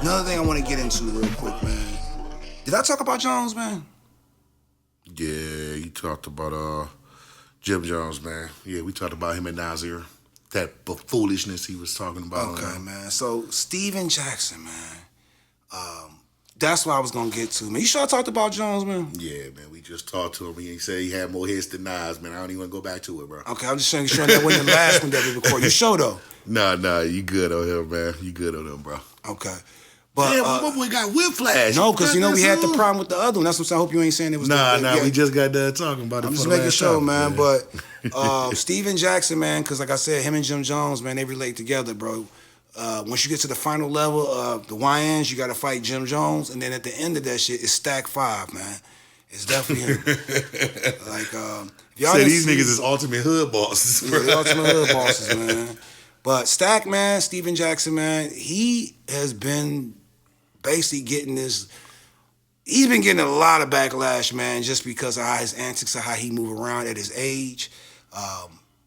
Another thing I want to get into real quick, man. Did I talk about Jones, man? Yeah, you talked about Jim Jones, man. Yeah, we talked about him and Nasir. That foolishness he was talking about. Okay, man. So Steven Jackson, man. That's what I was gonna get to, man. You sure I talked about Jones, man? Yeah, man. We just talked to him. He said he had more hits than Nas, man. I don't even want to go back to it, bro. Okay, I'm just saying that wasn't the last one that we recorded. You sure though? Nah, you good on him, man. You good on him, bro. Okay. But my boy got whiplash. No, because we had the problem with the other one. That's what I'm saying. I hope you ain't saying it was. We just got done talking about it. I'm just making sure, man. But Steven Jackson, man, because like I said, him and Jim Jones, man, they relate together, bro. Once you get to the final level of the YNs, you got to fight Jim Jones, and then at the end of that shit, it's STAK5, man. It's definitely him. Y'all say these niggas is ultimate hood bosses. Yeah, the ultimate hood bosses, man. But Stack, man, Steven Jackson, man, he has been basically getting this. He's been getting a lot of backlash, man, just because of how his antics, of how he move around at his age.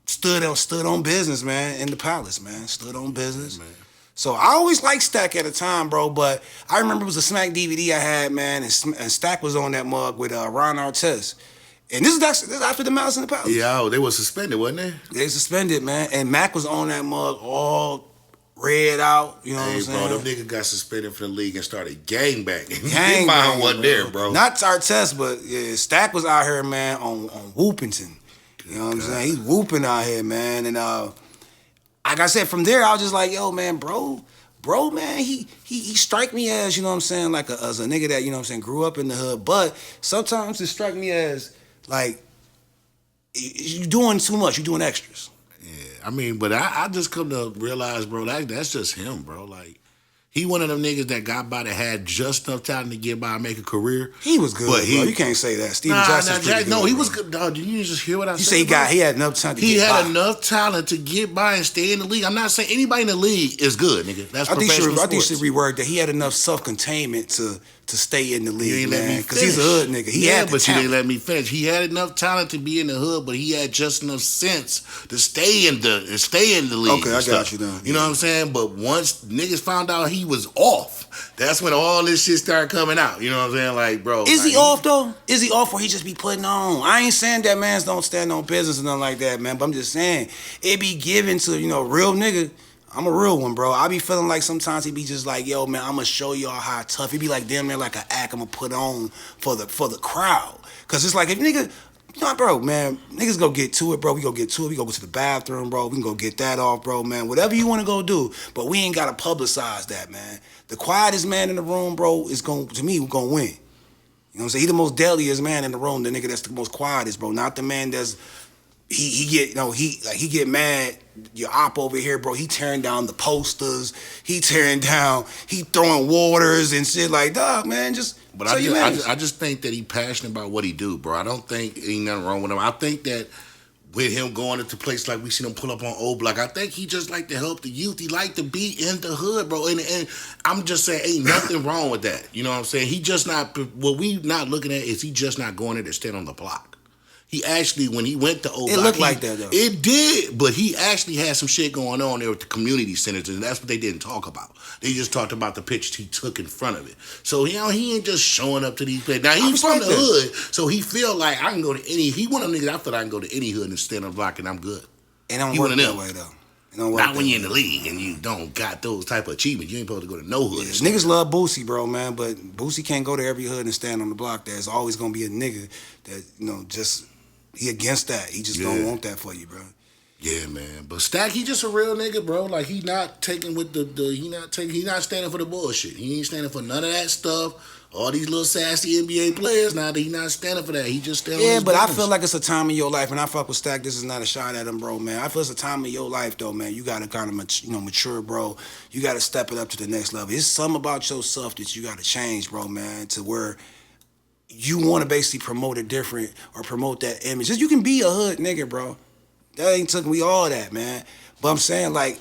Stood on business, man, in the palace, man. Stood on business. Man. So I always liked Stack at the time, bro, but I remember it was a Smack DVD I had, man, and Stack was on that mug with Ron Artest. And this is after the Malice in the Palace. Yeah, they were suspended, wasn't they? They suspended, man. And Mac was on that mug all red out, you know what I'm saying? Hey, bro, them niggas got suspended from the league and started gangbanging. His mind wasn't there, bro. Not Artest, but yeah, Stack was out here, man, on Whoopington. You know what I'm saying? He's whooping out here, man. And like I said, from there, I was just like, yo, man, bro, man, he strike me as, you know what I'm saying, like as a nigga that, you know what I'm saying, grew up in the hood. But sometimes it strike me as, like, you doing too much. You doing extras. Yeah, I mean, but I just come to realize, bro, that's just him, bro. Like, he one of them niggas that got by that had just enough talent to get by and make a career. He was good, bro. You can't say that. Steven Jackson. No, he was good. Dog, did you just hear what I said? You say he had enough talent to get by. He had enough talent to get by and stay in the league. I'm not saying anybody in the league is good, nigga. That's professional sports. I think you should reword that. He had enough self-containment to stay in the league, man. Because he's a hood nigga. He had the talent. You didn't let me finish. He had enough talent to be in the hood, but he had just enough sense to stay in the league. Okay, I got you now. You know what I'm saying? But once niggas found out he was off, that's when all this shit started coming out. You know what I'm saying? Like, bro. Is he off, though? Is he off or he just be putting on? I ain't saying that mans don't stand on business or nothing like that, man. But I'm just saying, it be given to, real nigga. I'm a real one, bro. I be feeling like sometimes he be just like, yo, man, I'm going to show y'all how tough. He be like, damn, man, like an act I'm going to put on for the crowd. Because it's like, if nigga, bro, man, niggas go get to it, bro. We go get to it. We go to the bathroom, bro. We can go get that off, bro, man. Whatever you want to go do. But we ain't got to publicize that, man. The quietest man in the room, bro, is going to me, we're going to win. You know what I'm saying? He the most deadliest man in the room, the nigga that's the most quietest, bro. Not the man that's, he get mad. Your op over here, bro, he tearing down the posters. He throwing waters and shit like, dog, man, just. But I just think that he passionate about what he do, bro. I don't think ain't nothing wrong with him. I think that with him going into places like we seen him pull up on O Block, I think he just like to help the youth. He like to be in the hood, bro. And I'm just saying, ain't nothing wrong with that. You know what I'm saying? He just not, what we not looking at is he just not going there to stand on the block. He actually, when he went to O Block, it looked like that, though. It did, but he actually had some shit going on there with the community centers, and that's what they didn't talk about. They just talked about the pictures he took in front of it. So, he ain't just showing up to these places. Now, he's from the hood, so he feel like I can go to any, he one of them niggas, I feel like I can go to any hood and stand on the block and I'm good. It don't work that way, though. Not when you're in the league and you don't got those type of achievements. You ain't supposed to go to no hood. Yeah, niggas love Boosie, bro, man, but Boosie can't go to every hood and stand on the block. There's always going to be a nigga that, just... He against that. He just don't want that for you, bro. Yeah, man. But Stack, he just a real nigga, bro. Like, he not taking with he not standing for the bullshit. He ain't standing for none of that stuff. All these little sassy NBA players now, he not standing for that. He just standing. Yeah, but business. I feel like it's a time in your life, and I fuck with Stack. This is not a shot at him, bro, man. I feel it's a time in your life, though, man. You gotta kind of, mature, bro. You gotta step it up to the next level. It's something about yourself that you gotta change, bro, man, to where you want to basically promote it different or promote that image. Just you can be a hood nigga, bro. That ain't took me all that, man. But I'm saying, like,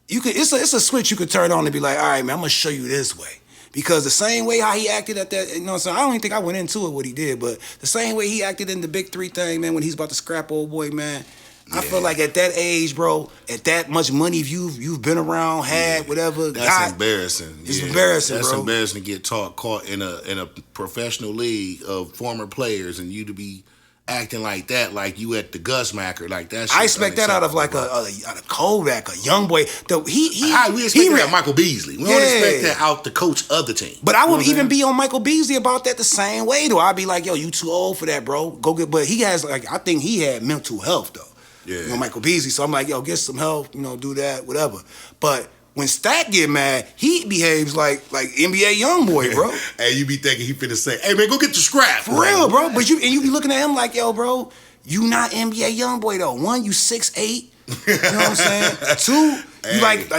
you could. It's a switch you could turn on and be like, all right, man, I'm gonna show you this way. Because the same way how he acted at that, what I'm saying? I don't even think I went into it what he did, but the same way he acted in the Big 3 thing, man, when he's about to scrap old boy, man, I feel like at that age, bro, at that much money you've been around, had whatever. That's embarrassing. It's embarrassing, That's bro. embarrassing to get caught in a professional league of former players and you to be acting like that, like you at the Gusmacker, like that. I expect that out of like a Kodak, a young boy. We expect that out of Michael Beasley. We don't expect that out the coach of the team. But I wouldn't even be on Michael Beasley about that the same way though. I'd be like, yo, you too old for that, bro. Go get. But he has like, I think he had mental health though. Yeah. You know, Michael Beasley. So I'm like, yo, get some help. You know, do that, whatever. But when Stak get mad, he behaves like NBA young boy, bro. And you be thinking he finna say, "Hey man, go get your scrap." For real, bro. But you be looking at him like, yo, bro, you not NBA young boy though. One, you 6'8". You know what I'm saying? Two, you like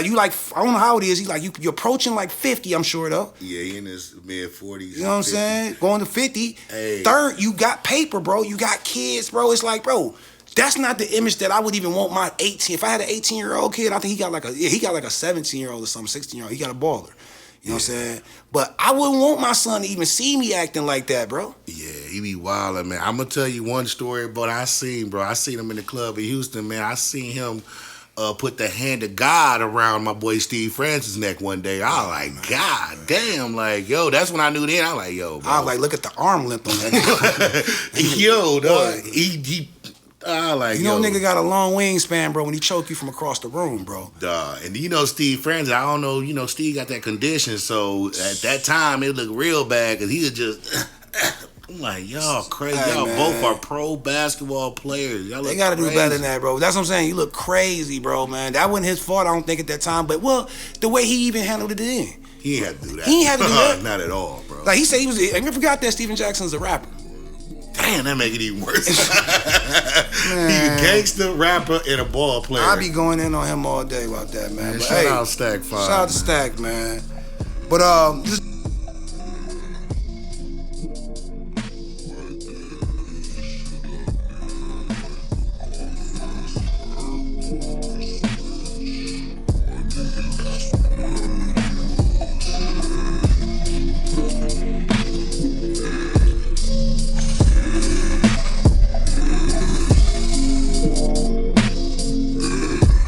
I don't know how it is. You're approaching like 50. I'm sure though. Yeah, he in his mid-40s. You know what I'm saying? Going to 50. Hey. Third, you got paper, bro. You got kids, bro. It's like, bro. That's not the image that I would even want my 18. If I had an 18-year-old kid, I think he got like a 17-year-old or something, 16-year-old. He got a baller. You know what I'm saying? But I wouldn't want my son to even see me acting like that, bro. Yeah, he be wildin', man. I'm gonna tell you one story, but I seen him in the club in Houston, man. I seen him put the hand of God around my boy Steve Francis' neck one day. I was like, God damn, like, yo, that's when I knew then. I was like, yo, bro. I was like, look at the arm length on that. Yo, dog, he like, you know, nigga got a long wingspan, bro, when he choke you from across the room, bro. Duh. And you know, Steve Francis, I don't know, you know, Steve got that condition, so at that time it looked real bad because he was just. I'm like, y'all crazy. Hey, y'all man. both are pro basketball players. Y'all They gotta do better than that, bro. That's what I'm saying. You look crazy, bro, man. That wasn't his fault, I don't think, at that time. But, well, the way he even handled it then. He ain't had to do that. He ain't had to do that. Not at all, bro. Like, he said he was, I never forgot that Steven Jackson's a rapper. Damn, that make it even worse. He a gangster, rapper, and a ball player. I be going in on him all day about that, man. But, shout out STAK5. Shout out to Stak, man. But,